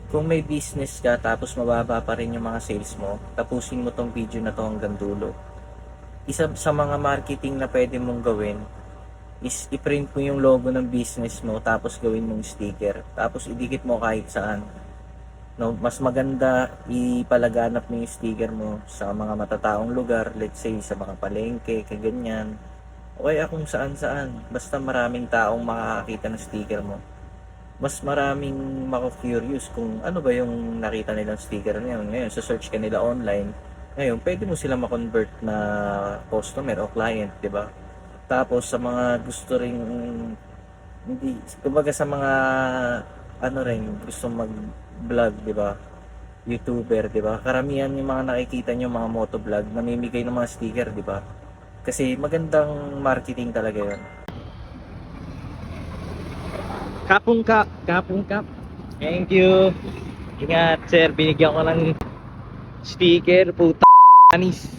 Kung may business ka tapos mababa pa rin yung mga sales mo, tapusin mo tong video na to hanggang dulo. Isa sa mga marketing na pwede mong gawin is i-print mo yung logo ng business mo tapos gawin mong sticker. Tapos idikit mo kahit saan. No, mas maganda ipalaganap mo yung sticker mo sa mga matataong lugar, let's say sa mga palengke, kaganyan. O kaya kung saan saan. Basta maraming taong makakakita ng sticker mo. Mas maraming mako-curious kung ano ba yung nakita nilang sticker na yun. Ngayon, sa search ka nila online, ngayon, pwede mo sila ma-convert na customer o client, di ba? Tapos, sa mga gusto ring, hindi, kumbaga sa mga, ano rin, gusto mag-vlog, di ba? YouTuber, di ba? Karamihan yung mga nakikita nyo, mga motovlog, namimigay ng mga sticker, di ba? Kasi magandang marketing talaga yun. Kapong kap, kapong kap. Thank you. Ingat sir, binigyan ko ng sticker, puta anis.